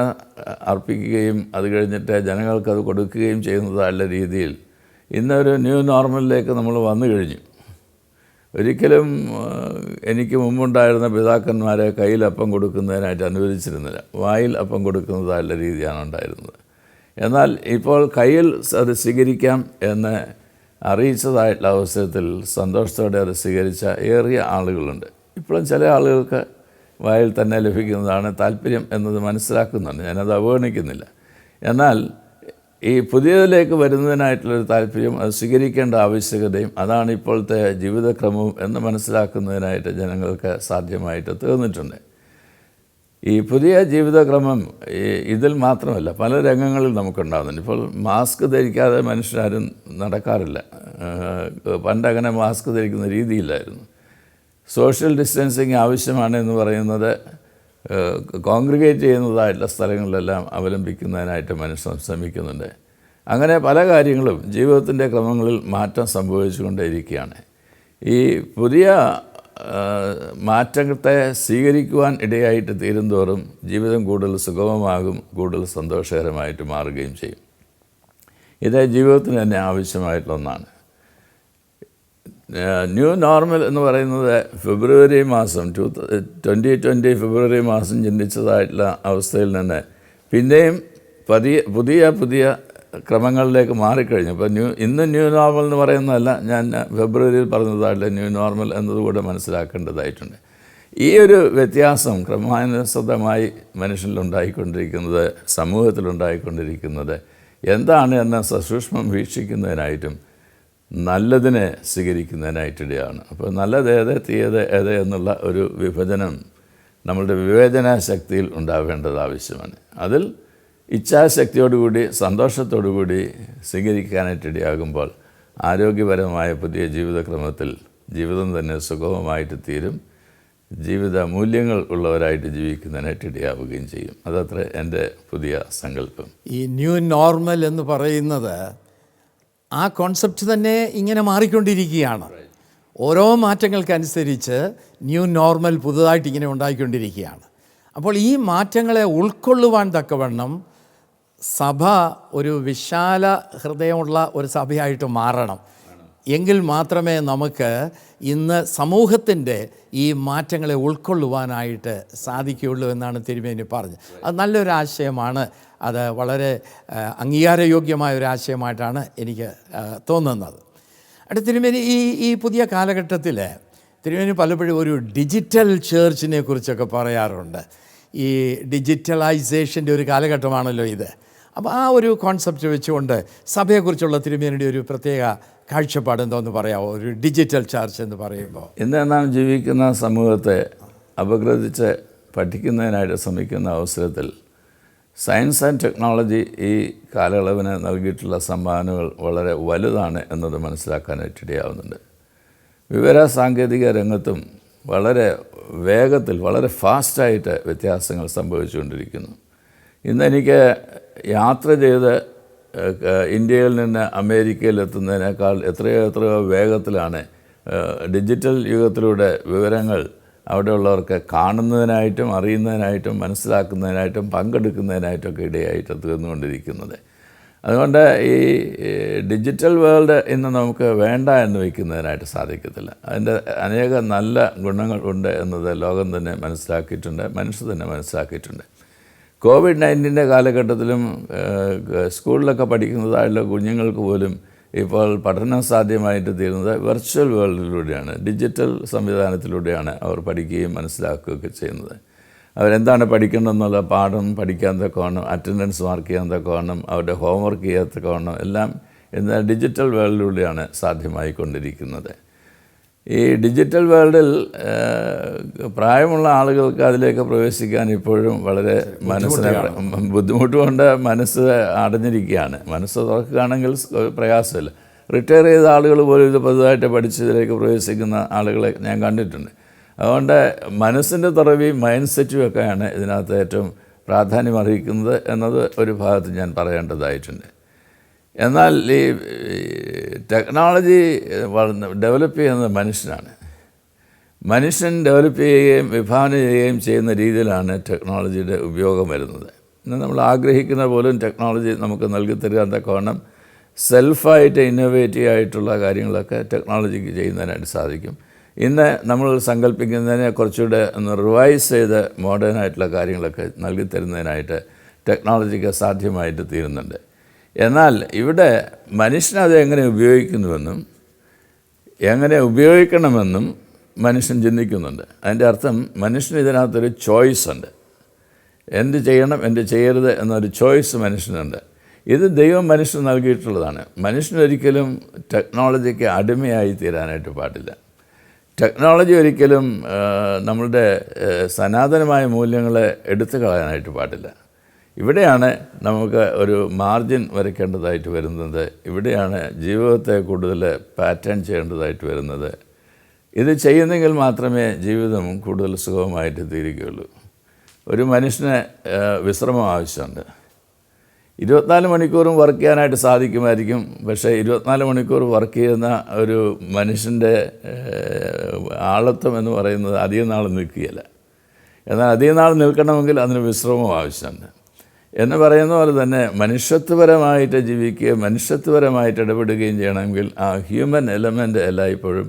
അർപ്പിക്കുകയും അത് കഴിഞ്ഞിട്ട് ജനങ്ങൾക്കത് കൊടുക്കുകയും ചെയ്യുന്നതായുള്ള രീതിയിൽ ഇന്നൊരു ന്യൂ നോർമലിലേക്ക് നമ്മൾ വന്നു കഴിഞ്ഞു. ഒരിക്കലും എനിക്ക് മുമ്പുണ്ടായിരുന്ന പിതാക്കന്മാരെ കയ്യിൽ അപ്പം കൊടുക്കുന്നതിനായിട്ട് അനുവദിച്ചിരുന്നില്ല. വായിൽ അപ്പം കൊടുക്കുന്നതായുള്ള രീതിയാണ് ഉണ്ടായിരുന്നത്. എന്നാൽ ഇപ്പോൾ കയ്യിൽ അത് സ്വീകരിക്കാം എന്ന് അറിയിച്ചതായിട്ടുള്ള അവസരത്തിൽ സന്തോഷത്തോടെ അത് സ്വീകരിച്ച ഏറിയ ആളുകളുണ്ട്. ഇപ്പോഴും ചില ആളുകൾക്ക് വായിൽ തന്നെ ലഭിക്കുന്നതാണ് താല്പര്യം എന്നത് മനസ്സിലാക്കുന്നുണ്ട്, ഞാനത് അവഗണിക്കുന്നില്ല. എന്നാൽ ഈ പുതിയതിലേക്ക് വരുന്നതിനായിട്ടുള്ളൊരു താല്പര്യം, അത് സ്വീകരിക്കേണ്ട ആവശ്യകതയും അതാണ് ഇപ്പോഴത്തെ ജീവിതക്രമവും എന്ന് മനസ്സിലാക്കുന്നതിനായിട്ട് ജനങ്ങൾക്ക് സാധ്യമായിട്ട് തീർന്നിട്ടുണ്ട്. ഈ പുതിയ ജീവിതക്രമം ഇതിൽ മാത്രമല്ല, പല രംഗങ്ങളിൽ നമുക്കുണ്ടാകുന്നുണ്ട്. ഇപ്പോൾ മാസ്ക് ധരിക്കാതെ മനുഷ്യരാരും നടക്കാറില്ല. പണ്ടങ്ങനെ മാസ്ക് ധരിക്കുന്ന രീതിയില്ലായിരുന്നു. സോഷ്യൽ ഡിസ്റ്റൻസിങ് ആവശ്യമാണ് എന്ന് പറയുന്നത് കോൺഗ്രിഗേറ്റ് ചെയ്യുന്നതായിട്ടുള്ള സ്ഥലങ്ങളിലെല്ലാം അവലംബിക്കുന്നതിനായിട്ട് മനുഷ്യൻ ശ്രമിക്കുന്നുണ്ട്. അങ്ങനെ പല കാര്യങ്ങളും ജീവിതത്തിൻ്റെ ക്രമങ്ങളിൽ മാറ്റം സംഭവിച്ചുകൊണ്ടേയിരിക്കുകയാണ്. ഈ പുതിയ മാറ്റത്തെ സ്വീകരിക്കുവാൻ ഇടയായിട്ട് തീരുന്തോറും ജീവിതം കൂടുതൽ സുഗമമാകും, കൂടുതൽ സന്തോഷകരമായിട്ട് മാറുകയും ചെയ്യും. ഇത് ജീവിതത്തിന് തന്നെ ആവശ്യമായിട്ടുള്ള ഒന്നാണ്. ന്യൂ നോർമൽ എന്ന് പറയുന്നത് ഫെബ്രുവരി മാസം 2020 ഫെബ്രുവരി മാസം ചിന്തിച്ചതായിട്ടുള്ള അവസ്ഥയിൽ നിന്ന് പിന്നെയും പുതിയ ക്രമങ്ങളിലേക്ക് മാറിക്കഴിഞ്ഞു. ഇപ്പോൾ ഇന്ന് ന്യൂ നോർമൽ എന്ന് പറയുന്നതല്ല, ഞാൻ ഫെബ്രുവരിയിൽ പറഞ്ഞതായിട്ടുള്ള ന്യൂ നോർമൽ എന്നതുകൂടെ മനസ്സിലാക്കേണ്ടതായിട്ടുണ്ട്. ഈ ഒരു വ്യത്യാസം ക്രമാനുസൃതമായി മനുഷ്യനിലുണ്ടായിക്കൊണ്ടിരിക്കുന്നത്, സമൂഹത്തിലുണ്ടായിക്കൊണ്ടിരിക്കുന്നത് എന്താണ് എന്ന് സസൂക്ഷ്മം വീക്ഷിക്കുന്നതിനായിട്ടും നല്ലതിനെ സ്വീകരിക്കുന്നതിനായിട്ടിടെയാണ്. അപ്പോൾ നല്ലത് ഏത്, തീയത് ഏത് എന്നുള്ള ഒരു വിഭജനം നമ്മളുടെ വിവേചന ശക്തിയിൽ ഉണ്ടാവേണ്ടത് ആവശ്യമാണ്. അതിൽ ഇച്ഛാശക്തിയോടുകൂടി സന്തോഷത്തോടുകൂടി സ്വീകരിക്കാനായിട്ടിടയാകുമ്പോൾ ആരോഗ്യപരമായ പുതിയ ജീവിതക്രമത്തിൽ ജീവിതം തന്നെ സുഗമമായിട്ട് തീരും, ജീവിത മൂല്യങ്ങൾ ഉള്ളവരായിട്ട് ജീവിക്കുന്നതിനായിട്ട് ഇടയാവുകയും ചെയ്യും. അതത്ര എൻ്റെ പുതിയ സങ്കല്പം. ഈ ന്യൂ നോർമൽ എന്ന് പറയുന്നത് ആ കോൺസെപ്റ്റ് തന്നെ ഇങ്ങനെ മാറിക്കൊണ്ടിരിക്കുകയാണ്. ഓരോ മാറ്റങ്ങൾക്കനുസരിച്ച് ന്യൂ നോർമൽ പുതുതായിട്ട് ഇങ്ങനെ ഉണ്ടായിക്കൊണ്ടിരിക്കുകയാണ്. അപ്പോൾ ഈ മാറ്റങ്ങളെ ഉൾക്കൊള്ളുവാൻ തക്കവണ്ണം സഭ ഒരു വിശാല ഹൃദയമുള്ള ഒരു സഭയായിട്ട് മാറണം. എങ്കിൽ മാത്രമേ നമുക്ക് ഇന്ന് സമൂഹത്തിൻ്റെ ഈ മാറ്റങ്ങളെ ഉൾക്കൊള്ളുവാനായിട്ട് സാധിക്കുകയുള്ളൂ എന്നാണ് തിരുമേനി പറഞ്ഞത്. അത് നല്ലൊരു ആശയമാണ്. അത് വളരെ അംഗീകാരയോഗ്യമായ ഒരു ആശയമായിട്ടാണ് എനിക്ക് തോന്നുന്നത്. അടുത്ത തിരുമേനി ഈ പുതിയ കാലഘട്ടത്തിൽ തിരുമേനി പലപ്പോഴും ഒരു ഡിജിറ്റൽ ചേർച്ചിനെ കുറിച്ചൊക്കെ പറയാറുണ്ട്. ഈ ഡിജിറ്റലൈസേഷൻ്റെ ഒരു കാലഘട്ടമാണല്ലോ ഇത്. അപ്പോൾ ആ ഒരു കോൺസെപ്റ്റ് വെച്ചുകൊണ്ട് സഭയെക്കുറിച്ചുള്ള തിരുമേനിയുടെ ഒരു പ്രത്യേക കാഴ്ചപ്പാട് എന്തോന്ന് പറയാമോ? ഒരു ഡിജിറ്റൽ ചർച്ച് എന്ന് പറയുമ്പോൾ ഇന്ന് നാം ജീവിക്കുന്ന സമൂഹത്തെ അപഗ്രഥിച്ച് പഠിക്കുന്നതിനായിട്ട് ശ്രമിക്കുന്ന അവസരത്തിൽ സയൻസ് ആൻഡ് ടെക്നോളജി ഈ കാലയളവിന് നൽകിയിട്ടുള്ള സംഭാവനകൾ വളരെ വലുതാണ് എന്നത് മനസ്സിലാക്കാനായിട്ടിടയാവുന്നുണ്ട്. വിവര സാങ്കേതിക രംഗത്തും വളരെ വേഗത്തിൽ, വളരെ ഫാസ്റ്റായിട്ട് വ്യത്യാസങ്ങൾ സംഭവിച്ചുകൊണ്ടിരിക്കുന്നു. ഇന്നെനിക്ക് യാത്ര ചെയ്ത് ഇന്ത്യയിൽ നിന്ന് അമേരിക്കയിൽ എത്തുന്നതിനേക്കാൾ എത്രയോ വേഗത്തിലാണ് ഡിജിറ്റൽ യുഗത്തിലൂടെ വിവരങ്ങൾ അവിടെയുള്ളവർക്ക് കാണുന്നതിനായിട്ടും അറിയുന്നതിനായിട്ടും മനസ്സിലാക്കുന്നതിനായിട്ടും പങ്കെടുക്കുന്നതിനായിട്ടൊക്കെ ഇടയായിട്ട് തീർന്നുകൊണ്ടിരിക്കുന്നത്. അതുകൊണ്ട് ഈ ഡിജിറ്റൽ വേൾഡ് ഇന്ന് നമുക്ക് വേണ്ട എന്ന് വയ്ക്കുന്നതിനായിട്ട് സാധിക്കത്തില്ല. അതിൻ്റെ അനേക നല്ല ഗുണങ്ങൾ ഉണ്ട് എന്നത് ലോകം തന്നെ മനസ്സിലാക്കിയിട്ടുണ്ട്, മനുഷ്യർ തന്നെ മനസ്സിലാക്കിയിട്ടുണ്ട്. COVID-19 കാലഘട്ടത്തിലും സ്കൂളിലൊക്കെ പഠിക്കുന്നതായുള്ള കുഞ്ഞുങ്ങൾക്ക് പോലും ഇപ്പോൾ പഠനം സാധ്യമായിട്ട് തീരുന്നത് വെർച്വൽ വേൾഡിലൂടെയാണ്, ഡിജിറ്റൽ സംവിധാനത്തിലൂടെയാണ് അവർ പഠിക്കുകയും മനസ്സിലാക്കുകയൊക്കെ ചെയ്യുന്നത്. അവരെന്താണ് പഠിക്കേണ്ടതെന്നുള്ള പാഠം പഠിക്കാൻ തക്കവണ്ണം, അറ്റൻഡൻസ് മാർക്ക് ചെയ്യാൻ തക്കവണ്ണം, അവരുടെ ഹോംവർക്ക് ചെയ്യാൻ തക്കവണ്ണം എല്ലാം ഇന്ന് ഡിജിറ്റൽ വേൾഡിലൂടെയാണ് സാധ്യമായിക്കൊണ്ടിരിക്കുന്നത്. ഈ ഡിജിറ്റൽ വേൾഡിൽ പ്രായമുള്ള ആളുകൾക്ക് അതിലേക്ക് പ്രവേശിക്കാൻ ഇപ്പോഴും വളരെ മനസ്സിന് ബുദ്ധിമുട്ടുകൊണ്ട് മനസ്സ് അടഞ്ഞിരിക്കുകയാണ്. മനസ്സ് തുറക്കുകയാണെങ്കിൽ പ്രയാസമില്ല. റിട്ടയർ ചെയ്ത ആളുകൾ പോലും ഇത് പുതുതായിട്ട് പഠിച്ചതിലേക്ക് പ്രവേശിക്കുന്ന ആളുകളെ ഞാൻ കണ്ടിട്ടുണ്ട്. അതുകൊണ്ട് മനസ്സിൻ്റെ തുറവിയും മൈൻഡ് സെറ്റും ഒക്കെയാണ് ഇതിനകത്ത് ഏറ്റവും പ്രാധാന്യം അർഹിക്കുന്നത് എന്നത് ഒരു ഭാഗത്ത് ഞാൻ പറയേണ്ടതായിട്ടുണ്ട്. എന്നാൽ ഈ ടെക്നോളജി ഡെവലപ്പ് ചെയ്യുന്നത് മനുഷ്യനാണ്. മനുഷ്യൻ ഡെവലപ്പ് ചെയ്യുകയും വിഭാവന ചെയ്യുകയും ചെയ്യുന്ന രീതിയിലാണ് ടെക്നോളജിയുടെ ഉപയോഗം വരുന്നത്. ഇന്ന് നമ്മൾ ആഗ്രഹിക്കുന്ന പോലും ടെക്നോളജി നമുക്ക് നൽകി തരാൻ തക്കവണ്ണം സെൽഫായിട്ട് ഇന്നോവേറ്റീവ് ആയിട്ടുള്ള കാര്യങ്ങളൊക്കെ ടെക്നോളജിക്ക് ചെയ്യുന്നതിനായിട്ട് സാധിക്കും. ഇന്ന് നമ്മൾ സങ്കല്പിക്കുന്നതിനെ കുറച്ചുകൂടെ ഒന്ന് റിവൈസ് ചെയ്ത് മോഡേണായിട്ടുള്ള കാര്യങ്ങളൊക്കെ നൽകി തരുന്നതിനായിട്ട് ടെക്നോളജിക്ക് സാധ്യമായിട്ട് തീരുന്നുണ്ട്. എന്നാൽ ഇവിടെ മനുഷ്യനത് എങ്ങനെ ഉപയോഗിക്കുന്നുവെന്നും എങ്ങനെ ഉപയോഗിക്കണമെന്നും മനുഷ്യൻ ചിന്തിക്കുന്നുണ്ട്. അതിൻ്റെ അർത്ഥം മനുഷ്യന് ഇതിനകത്തൊരു ചോയ്സ് ഉണ്ട്. എന്ത് ചെയ്യണം, എന്ത് ചെയ്യരുത് എന്നൊരു ചോയ്സ് മനുഷ്യനുണ്ട്. ഇത് ദൈവം മനുഷ്യന് നൽകിയിട്ടുള്ളതാണ്. മനുഷ്യനൊരിക്കലും ടെക്നോളജിക്ക് അടിമയായി തീരാനായിട്ട് പാടില്ല. ടെക്നോളജി ഒരിക്കലും നമ്മളുടെ സനാതനമായ മൂല്യങ്ങളെ എടുത്തു കളയാനായിട്ട് പാടില്ല. ഇവിടെയാണ് നമുക്ക് ഒരു മാർജിൻ വരയ്ക്കേണ്ടതായിട്ട് വരുന്നത്. ഇവിടെയാണ് ജീവിതത്തെ കൂടുതൽ പാറ്റേൺ ചെയ്യേണ്ടതായിട്ട് വരുന്നത്. ഇത് ചെയ്യുന്നെങ്കിൽ മാത്രമേ ജീവിതം കൂടുതൽ സുഖമായിട്ട് തീരുകയുള്ളൂ. ഒരു മനുഷ്യന് വിശ്രമം ആവശ്യമുണ്ട്. 24 മണിക്കൂറും വർക്ക് ചെയ്യാനായിട്ട് സാധിക്കുമായിരിക്കും. പക്ഷേ 24 മണിക്കൂർ വർക്ക് ചെയ്യുന്ന ഒരു മനുഷ്യൻ്റെ ആളത്വം എന്ന് പറയുന്നത് അധികം നാൾ നിൽക്കുകയില്ല. എന്നാൽ അധികം നാൾ നിൽക്കണമെങ്കിൽ അതിന് വിശ്രമം ആവശ്യമുണ്ട്. എന്ന് പറയുന്ന പോലെ തന്നെ മനുഷ്യത്വപരമായിട്ട് ജീവിക്കുകയും മനുഷ്യത്വപരമായിട്ട് ഇടപെടുകയും ചെയ്യണമെങ്കിൽ ആ ഹ്യൂമൻ എലമെൻ്റ് എല്ലായ്പ്പോഴും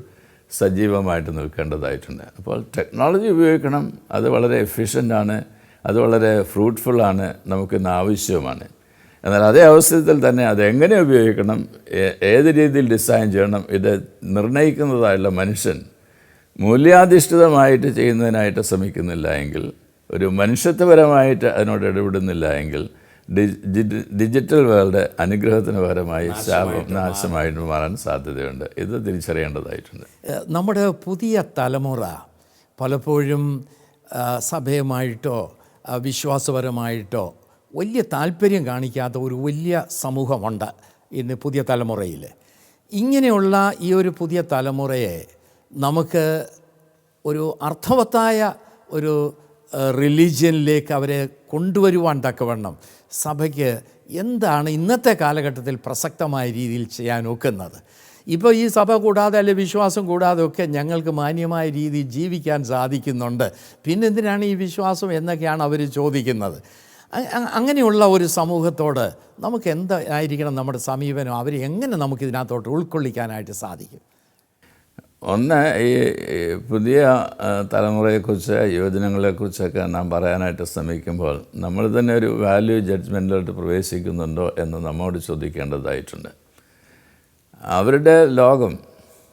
സജീവമായിട്ട് നിൽക്കേണ്ടതായിട്ടുണ്ട്. അപ്പോൾ ടെക്നോളജി ഉപയോഗിക്കണം. അത് വളരെ എഫിഷ്യൻ്റാണ്, അത് വളരെ ഫ്രൂട്ട്ഫുള്ളാണ്, നമുക്കിന്ന് ആവശ്യവുമാണ്. എന്നാൽ അതേ അവസരത്തിൽ തന്നെ അതെങ്ങനെ ഉപയോഗിക്കണം, ഏത് രീതിയിൽ ഡിസൈൻ ചെയ്യണം, ഇത് നിർണ്ണയിക്കുന്നതായുള്ള മനുഷ്യൻ മൂല്യാധിഷ്ഠിതമായിട്ട് ചെയ്യുന്നതിനായിട്ട് ശ്രമിക്കുന്നില്ല എങ്കിൽ, ഒരു മനുഷ്യത്വപരമായിട്ട് അതിനോട് ഇടപെടുന്നില്ല എങ്കിൽ ഡിജിറ്റൽ വേൾഡ് അനുഗ്രഹത്തിന് പകരമായി ശാപം നാശമായിട്ട് മാറാൻ സാധ്യതയുണ്ട്. ഇത് തിരിച്ചറിയേണ്ടതായിട്ടുണ്ട്. നമ്മുടെ പുതിയ തലമുറ പലപ്പോഴും സഭയുമായിട്ടോ വിശ്വാസപരമായിട്ടോ വലിയ താല്പര്യം കാണിക്കാത്ത ഒരു വലിയ സമൂഹമുണ്ട് ഇന്ന് പുതിയ തലമുറയിൽ. ഇങ്ങനെയുള്ള ഈ ഒരു പുതിയ തലമുറയെ നമുക്ക് ഒരു അർത്ഥവത്തായ ഒരു റിലീജിയനിലേക്ക് അവരെ കൊണ്ടുവരുവാൻ തക്കവണ്ണം സഭയ്ക്ക് എന്താണ് ഇന്നത്തെ കാലഘട്ടത്തിൽ പ്രസക്തമായ രീതിയിൽ ചെയ്യാൻ ഒക്കുന്നത്? ഇപ്പോൾ ഈ സഭ കൂടാതെ അല്ലെങ്കിൽ വിശ്വാസം കൂടാതെ ഒക്കെ ഞങ്ങൾക്ക് മാന്യമായ രീതിയിൽ ജീവിക്കാൻ സാധിക്കുന്നുണ്ട്, പിന്നെന്തിനാണ് ഈ വിശ്വാസം എന്നൊക്കെയാണ് അവർ ചോദിക്കുന്നത്. അങ്ങനെയുള്ള ഒരു സമൂഹത്തോട് നമുക്ക് എന്തായിരിക്കണം നമ്മുടെ സമീപനം? അവരെ എങ്ങനെ നമുക്കിതിനകത്തോട്ട് ഉൾക്കൊള്ളിക്കാനായിട്ട് സാധിക്കും? ഒന്ന്, ഈ പുതിയ തലമുറയെക്കുറിച്ച് യുവജനങ്ങളെക്കുറിച്ചൊക്കെ നാം പറയാനായിട്ട് ശ്രമിക്കുമ്പോൾ നമ്മൾ തന്നെ ഒരു വാല്യൂ ജഡ്ജ്മെൻറ്റിലോട്ട് പ്രവേശിക്കുന്നുണ്ടോ എന്ന് നമ്മോട് ചോദിക്കേണ്ടതായിട്ടുണ്ട്. അവരുടെ ലോകം,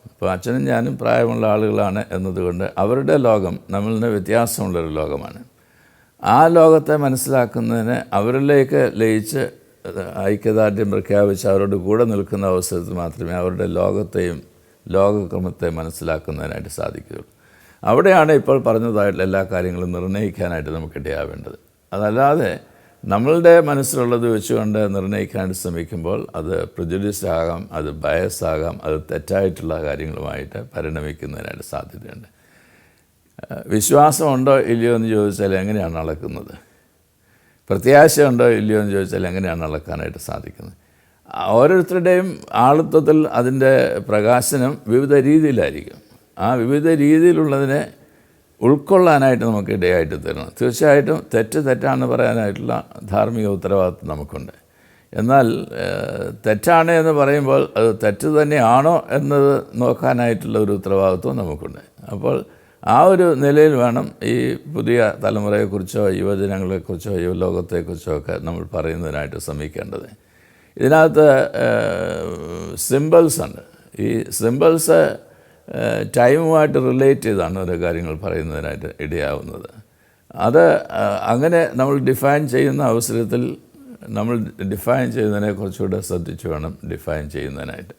ഇപ്പോൾ അച്ഛനും ഞാനും പ്രായമുള്ള ആളുകളാണ് എന്നതുകൊണ്ട് അവരുടെ ലോകം നമ്മളിൽ നിന്ന് വ്യത്യാസമുള്ളൊരു ലോകമാണ്. ആ ലോകത്തെ മനസ്സിലാക്കുന്നതിന് അവരിലേക്ക് ലയിച്ച് ഐക്യദാർഢ്യം പ്രഖ്യാപിച്ച് അവരോട് കൂടെ നിൽക്കുന്ന അവസരത്തിൽ മാത്രമേ അവരുടെ ലോകത്തെയും ലോകക്രമത്തെ മനസ്സിലാക്കുന്നതിനായിട്ട് സാധിക്കുകയുള്ളൂ. അവിടെയാണ് ഇപ്പോൾ പറഞ്ഞതായിട്ടുള്ള എല്ലാ കാര്യങ്ങളും നിർണ്ണയിക്കാനായിട്ട് നമുക്കിടയാവേണ്ടത്. അതല്ലാതെ നമ്മളുടെ മനസ്സിലുള്ളത് വെച്ചുകൊണ്ട് നിർണ്ണയിക്കാനായിട്ട് ശ്രമിക്കുമ്പോൾ അത് പ്രിജുഡിസ് ആകാം, അത് ബയസ് ആകാം, അത് തെറ്റായിട്ടുള്ള കാര്യങ്ങളുമായിട്ട് പരിണമിക്കുന്നതിനായിട്ട് സാധ്യതയുണ്ട്. വിശ്വാസമുണ്ടോ ഇല്ലയോ എന്ന് ചോദിച്ചാൽ എങ്ങനെയാണ് അളക്കുന്നത്? പ്രത്യാശയുണ്ടോ ഇല്ലയോ എന്ന് ചോദിച്ചാൽ എങ്ങനെയാണ് അളക്കാനായിട്ട് സാധിക്കുന്നത്? ഓരോരുത്തരുടെയും ആളത്വത്തിൽ അതിൻ്റെ പ്രകാശനം വിവിധ രീതിയിലായിരിക്കും. ആ വിവിധ രീതിയിലുള്ളതിനെ ഉൾക്കൊള്ളാനായിട്ട് നമുക്ക് ഇടയായിട്ട് തരണം. തീർച്ചയായിട്ടും തെറ്റാണെന്ന് പറയാനായിട്ടുള്ള ധാർമ്മിക ഉത്തരവാദിത്വം നമുക്കുണ്ട്. എന്നാൽ തെറ്റാണ് എന്ന് പറയുമ്പോൾ അത് തെറ്റ് തന്നെയാണോ എന്നത് നോക്കാനായിട്ടുള്ള ഒരു ഉത്തരവാദിത്വം നമുക്കുണ്ട്. അപ്പോൾ ആ ഒരു നിലയിൽ വേണം ഈ പുതിയ തലമുറയെക്കുറിച്ചോ യുവജനങ്ങളെക്കുറിച്ചോ യുവലോകത്തെക്കുറിച്ചോ ഒക്കെ നമ്മൾ പറയുന്നതിനായിട്ട് ശ്രമിക്കേണ്ടത്. ഇതിനകത്ത് സിംബൽസ് ഉണ്ട്. ഈ സിംബൽസ് ടൈമുമായിട്ട് റിലേറ്റ് ചെയ്താണ് ഓരോ കാര്യങ്ങൾ പറയുന്നതിനായിട്ട് ഇടയാവുന്നത്. അത് അങ്ങനെ നമ്മൾ ഡിഫൈൻ ചെയ്യുന്ന അവസരത്തിൽ നമ്മൾ ഡിഫൈൻ ചെയ്യുന്നതിനെ കുറച്ചുകൂടെ ശ്രദ്ധിച്ച് വേണം ഡിഫൈൻ ചെയ്യുന്നതിനായിട്ട്.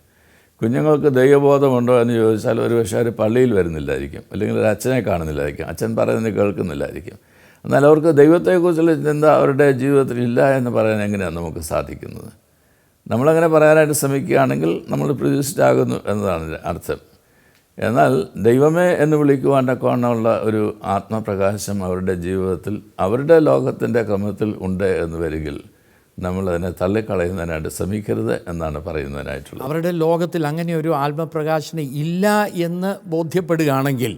കുഞ്ഞുങ്ങൾക്ക് ദൈവബോധമുണ്ടോ എന്ന് ചോദിച്ചാൽ ഒരു പക്ഷേ അവർ പള്ളിയിൽ വരുന്നില്ലായിരിക്കും, അല്ലെങ്കിൽ ഒരു അച്ഛനെ കാണുന്നില്ലായിരിക്കും, അച്ഛൻ പറയുന്നത് കേൾക്കുന്നില്ലായിരിക്കും. എന്നാൽ അവർക്ക് ദൈവത്തെക്കുറിച്ചുള്ള ചിന്ത അവരുടെ ജീവിതത്തിൽ ഇല്ല എന്ന് പറയാൻ എങ്ങനെയാണ് നമുക്ക് സാധിക്കുന്നത്? നമ്മളങ്ങനെ പറയാനായിട്ട് ശ്രമിക്കുകയാണെങ്കിൽ നമ്മൾ പ്രതീക്ഷിച്ചാകുന്നു എന്നതാണ് അർത്ഥം. എന്നാൽ ദൈവമേ എന്ന് വിളിക്കുവാൻ തക്കവണ്ണമുള്ള ഒരു ആത്മപ്രകാശം അവരുടെ ജീവിതത്തിൽ അവരുടെ ലോകത്തിൻ്റെ ക്രമത്തിൽ ഉണ്ട് എന്ന് വരികിൽ നമ്മളതിനെ തള്ളിക്കളയുന്നതിനായിട്ട് ശ്രമിക്കരുത് എന്നാണ് പറയുന്നതിനായിട്ടുള്ളത്. അവരുടെ ലോകത്തിൽ അങ്ങനെ ഒരു ആത്മപ്രകാശനം ഇല്ല എന്ന് ബോധ്യപ്പെടുകയാണെങ്കിൽ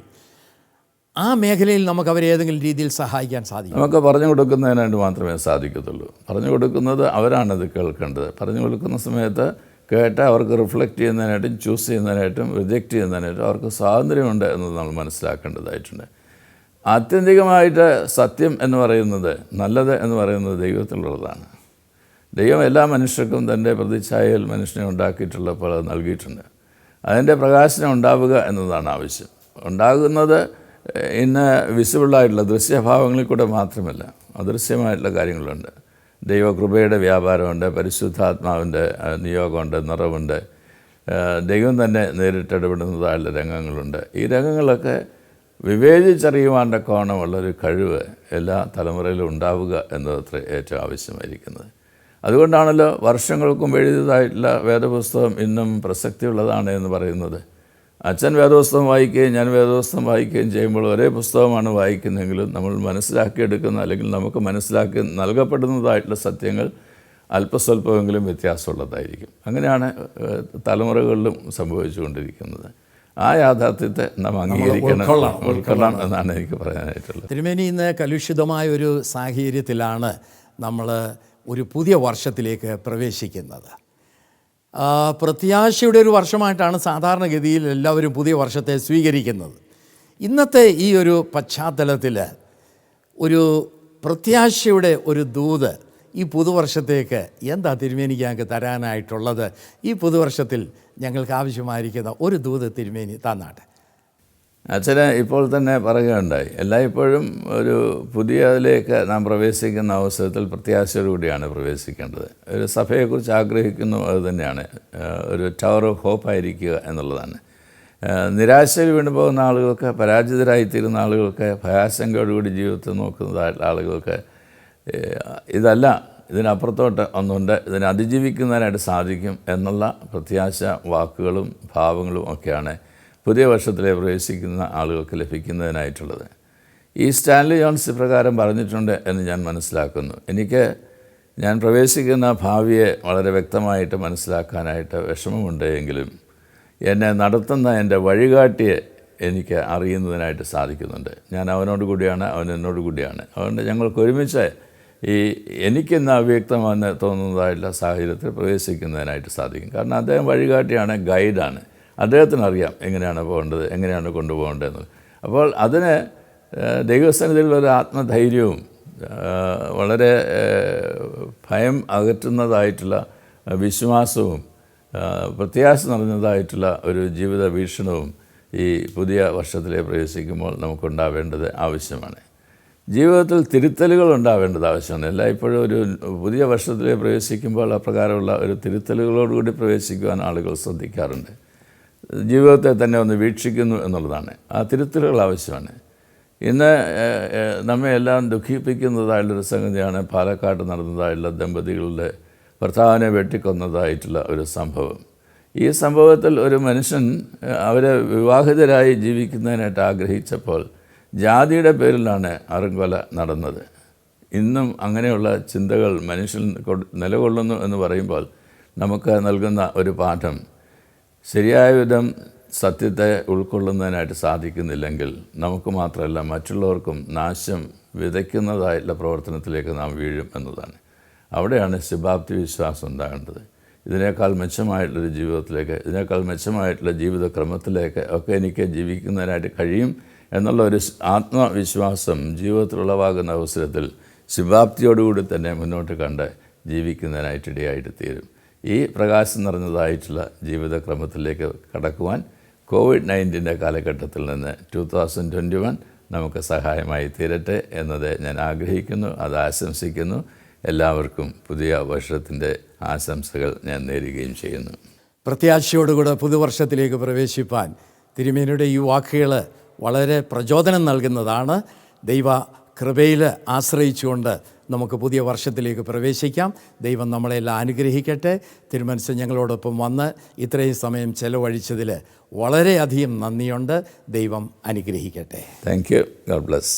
ആ മേഖലയിൽ നമുക്ക് അവരെ ഏതെങ്കിലും രീതിയിൽ സഹായിക്കാൻ സാധിക്കും. നമുക്ക് പറഞ്ഞു കൊടുക്കുന്നതിനായിട്ട് മാത്രമേ സാധിക്കത്തുള്ളൂ. പറഞ്ഞു കൊടുക്കുന്നത് അവരാണത് കേൾക്കേണ്ടത്. പറഞ്ഞു കൊടുക്കുന്ന സമയത്ത് കേട്ട് അവർക്ക് റിഫ്ലക്റ്റ് ചെയ്യുന്നതിനായിട്ടും ചൂസ് ചെയ്യുന്നതിനായിട്ടും റിജക്റ്റ് ചെയ്യുന്നതിനായിട്ടും അവർക്ക് സ്വാതന്ത്ര്യമുണ്ട് എന്നത് നമ്മൾ മനസ്സിലാക്കേണ്ടതായിട്ടുണ്ട്. ആത്യന്തികമായിട്ട് സത്യം എന്ന് പറയുന്നത്, നല്ലത് എന്ന് പറയുന്നത് ദൈവത്തിലുള്ളതാണ്. ദൈവം എല്ലാ മനുഷ്യർക്കും തൻ്റെ പ്രതിച്ഛായയിൽ മനുഷ്യനെ ഉണ്ടാക്കിയിട്ടുള്ളപ്പോൾ അത് നൽകിയിട്ടുണ്ട്. അതിൻ്റെ പ്രകാശനം ഉണ്ടാവുക എന്നതാണ് ആവശ്യം. ഉണ്ടാകുന്നത് ഇന്ന് വിസിബിളായിട്ടുള്ള ദൃശ്യഭാവങ്ങളിൽ കൂടെ മാത്രമല്ല, അദൃശ്യമായിട്ടുള്ള കാര്യങ്ങളുണ്ട്. ദൈവകൃപയുടെ വ്യാപാരമുണ്ട്, പരിശുദ്ധാത്മാവിൻ്റെ നിയോഗമുണ്ട്, നിറവുണ്ട്, ദൈവം തന്നെ നേരിട്ടിടപെടുന്നതായുള്ള രംഗങ്ങളുണ്ട്. ഈ രംഗങ്ങളൊക്കെ വിവേചിച്ചറിയുവാൻ്റെ കോണമുള്ളൊരു കഴിവ് എല്ലാ തലമുറയിലും ഉണ്ടാവുക എന്നതത്ര ഏറ്റവും ആവശ്യമായിരിക്കുന്നത്. അതുകൊണ്ടാണല്ലോ വർഷങ്ങൾക്കും എഴുതിയതായിട്ടുള്ള വേദപുസ്തകം ഇന്നും പ്രസക്തിയുള്ളതാണ് എന്ന് പറയുന്നത്. അച്ഛൻ വേദപുസ്തകം വായിക്കുകയും ഞാൻ വേദപുസ്തകം വായിക്കുകയും ചെയ്യുമ്പോൾ ഒരേ പുസ്തകമാണ് വായിക്കുന്നതെങ്കിലും നമ്മൾ മനസ്സിലാക്കിയെടുക്കുന്ന അല്ലെങ്കിൽ നമുക്ക് മനസ്സിലാക്കി നൽകപ്പെടുന്നതായിട്ടുള്ള സത്യങ്ങൾ അല്പസ്വല്പമെങ്കിലും വ്യത്യാസമുള്ളതായിരിക്കും. അങ്ങനെയാണ് തലമുറകളിലും സംഭവിച്ചുകൊണ്ടിരിക്കുന്നത്. ആ യാഥാർത്ഥ്യത്തെ നാം അംഗീകരിക്കണം, ഉൾക്കൊള്ളാം എന്നാണ് എനിക്ക് പറയാനായിട്ടുള്ളത്. തിരുമേനി, ഇന്ന് കലുഷിതമായ ഒരു സാഹചര്യത്തിലാണ് നമ്മൾ ഒരു പുതിയ വർഷത്തിലേക്ക് പ്രവേശിക്കുന്നത്. പ്രത്യാശയുടെ ഒരു വർഷമായിട്ടാണ് സാധാരണഗതിയിൽ എല്ലാവരും പുതിയ വർഷത്തെ സ്വീകരിക്കുന്നത്. ഇന്നത്തെ ഈ ഒരു പശ്ചാത്തലത്തിൽ ഒരു പ്രത്യാശയുടെ ഒരു ദൂത് ഈ പുതുവർഷത്തേക്ക് എന്താ തിരുമേനിക്ക് ഞങ്ങൾക്ക് തരാനായിട്ടുള്ളത്? ഈ പുതുവർഷത്തിൽ ഞങ്ങൾക്ക് ആവശ്യമായിരിക്കുന്ന ഒരു ദൂത് തിരുമേനി തന്നാട്ടെ. അച്ഛന് ഇപ്പോൾ തന്നെ പറയുകയുണ്ടായി, എല്ലായ്പ്പോഴും ഒരു പുതിയതിലേക്ക് നാം പ്രവേശിക്കുന്ന അവസരത്തിൽ പ്രത്യാശയോടുകൂടിയാണ് പ്രവേശിക്കേണ്ടത്. ഒരു സഭയെക്കുറിച്ച് ആഗ്രഹിക്കുന്നു അത് തന്നെയാണ്, ഒരു ടവർ ഓഫ് ഹോപ്പ് ആയിരിക്കുക എന്നുള്ളതാണ്. നിരാശയിൽ വീണു പോകുന്ന ആളുകൾക്ക്, പരാജിതരായിത്തീരുന്ന ആളുകൾക്ക്, ഭയാശങ്കയോടുകൂടി ജീവിതത്തിൽ നോക്കുന്നതായിട്ടുള്ള ആളുകൾക്ക് ഇതല്ല, ഇതിനപ്പുറത്തോട്ട് ഒന്നുണ്ട്, ഇതിനെ അതിജീവിക്കുന്നതിനായിട്ട് സാധിക്കും എന്നുള്ള പ്രത്യാശ വാക്കുകളും ഭാവങ്ങളും ഒക്കെയാണ് പുതിയ വർഷത്തിലെ പ്രവേശിക്കുന്ന ആളുകൾക്ക് ലഭിക്കുന്നതിനായിട്ടുള്ളത്. ഈ സ്റ്റാൻലി ജോൺസ് ഇപ്രകാരം പറഞ്ഞിട്ടുണ്ട് എന്ന് ഞാൻ മനസ്സിലാക്കുന്നു. ഞാൻ പ്രവേശിക്കുന്ന ഭാവിയെ വളരെ വ്യക്തമായിട്ട് മനസ്സിലാക്കാനായിട്ട് വിഷമമുണ്ട് എങ്കിലും എന്നെ നടത്തുന്ന എൻ്റെ വഴികാട്ടിയെ എനിക്ക് അറിയുന്നതിനായിട്ട് സാധിക്കുന്നുണ്ട്. ഞാൻ അവനോട് കൂടിയാണ്, അവൻ എന്നോട് കൂടിയാണ്. അതുകൊണ്ട് ഞങ്ങൾക്ക് ഒരുമിച്ച് എനിക്കിന്ന് അവ്യക്തമെന്ന് തോന്നുന്നതായിട്ടുള്ള സാഹചര്യത്തിൽ പ്രവേശിക്കുന്നതിനായിട്ട് സാധിക്കും. കാരണം അദ്ദേഹം വഴികാട്ടിയാണ്, ഗൈഡാണ്. അദ്ദേഹത്തിനറിയാം എങ്ങനെയാണ് പോകേണ്ടത്, എങ്ങനെയാണ് കൊണ്ടുപോകേണ്ടതെന്ന്. അപ്പോൾ അതിന് ദൈവസന്നിധിയിലൊരു ആത്മധൈര്യവും വളരെ ഭയം അകറ്റുന്നതായിട്ടുള്ള വിശ്വാസവും പ്രത്യാശ നിറഞ്ഞതായിട്ടുള്ള ഒരു ജീവിത വീക്ഷണവും ഈ പുതിയ വർഷത്തിലെ പ്രവേശിക്കുമ്പോൾ നമുക്കുണ്ടാവേണ്ടത് ആവശ്യമാണ്. ജീവിതത്തിൽ തിരുത്തലുകൾ ഉണ്ടാവേണ്ടത് ആവശ്യമാണ്. എല്ലായ്പ്പോഴും ഒരു പുതിയ വർഷത്തിലെ പ്രവേശിക്കുമ്പോൾ അപ്രകാരമുള്ള ഒരു തിരുത്തലുകളോടുകൂടി പ്രവേശിക്കുവാൻ ആളുകൾ ശ്രദ്ധിക്കാറുണ്ട്. ജീവിതത്തെ തന്നെ ഒന്ന് വീക്ഷിക്കുന്നു എന്നുള്ളതാണ്. ആ തിരുത്തലുകൾ ആവശ്യമാണ്. ഇന്ന് നമ്മെ എല്ലാം ദുഃഖിപ്പിക്കുന്നതായുള്ളൊരു സംഗതിയാണ് പാലക്കാട് നടന്നതായുള്ള ദമ്പതികളുടെ ഭർത്താവിനെ വെട്ടിക്കൊന്നതായിട്ടുള്ള ഒരു സംഭവം. ഈ സംഭവത്തിൽ ഒരു മനുഷ്യൻ അവരെ വിവാഹിതരായി ജീവിക്കുന്നതിനായിട്ട് ആഗ്രഹിച്ചപ്പോൾ ജാതിയുടെ പേരിലാണ് അറുംകൊല നടന്നത്. ഇന്നും അങ്ങനെയുള്ള ചിന്തകൾ മനുഷ്യൻ നിലകൊള്ളുന്നു എന്ന് പറയുമ്പോൾ നമുക്ക് നൽകുന്ന ഒരു പാഠം, ശരിയായ വിധം സത്യത്തെ ഉൾക്കൊള്ളുന്നതിനായിട്ട് സാധിക്കുന്നില്ലെങ്കിൽ നമുക്ക് മാത്രമല്ല മറ്റുള്ളവർക്കും നാശം വിതയ്ക്കുന്നതായിട്ടുള്ള പ്രവർത്തനത്തിലേക്ക് നാം വീഴും എന്നതാണ്. അവിടെയാണ് ശുഭാപ്തി വിശ്വാസം ഉണ്ടാകേണ്ടത്. ഇതിനേക്കാൾ മെച്ചമായിട്ടുള്ളൊരു ജീവിതത്തിലേക്ക്, ഇതിനേക്കാൾ മെച്ചമായിട്ടുള്ള ജീവിതക്രമത്തിലേക്ക് ഒക്കെ എനിക്ക് ജീവിക്കുന്നതിനായിട്ട് കഴിയും എന്നുള്ള ഒരു ആത്മവിശ്വാസം ജീവിതത്തിൽ ഉളവാകുന്ന അവസരത്തിൽ ശുഭാപ്തിയോടുകൂടി തന്നെ മുന്നോട്ട് കണ്ട് ജീവിക്കുന്നതിനായിട്ടിടയായിട്ട് തീരും. ഈ പ്രകാശം നിറഞ്ഞതായിട്ടുള്ള ജീവിതക്രമത്തിലേക്ക് കടക്കുവാൻ COVID-19 കാലഘട്ടത്തിൽ നിന്ന് 2021 നമുക്ക് സഹായമായി തീരട്ടെ എന്നത് ഞാൻ ആഗ്രഹിക്കുന്നു, അത് ആശംസിക്കുന്നു. എല്ലാവർക്കും പുതിയ വർഷത്തിൻ്റെ ആശംസകൾ ഞാൻ നേരുകയും ചെയ്യുന്നു. പ്രത്യാശയോടുകൂടെ പുതുവർഷത്തിലേക്ക് പ്രവേശിപ്പാൻ തിരുമേനിയുടെ ഈ വാക്കുകൾ വളരെ പ്രചോദനം നൽകുന്നതാണ്. ദൈവ കൃപയിൽ ആശ്രയിച്ചുകൊണ്ട് നമുക്ക് പുതിയ വർഷത്തിലേക്ക് പ്രവേശിക്കാം. ദൈവം നമ്മളെല്ലാം അനുഗ്രഹിക്കട്ടെ. തിരുമനസ് ഞങ്ങളോടൊപ്പം വന്ന് ഇത്രയും സമയം ചെലവഴിച്ചതിൽ വളരെയധികം നന്ദിയുണ്ട്. ദൈവം അനുഗ്രഹിക്കട്ടെ. Thank you. God bless.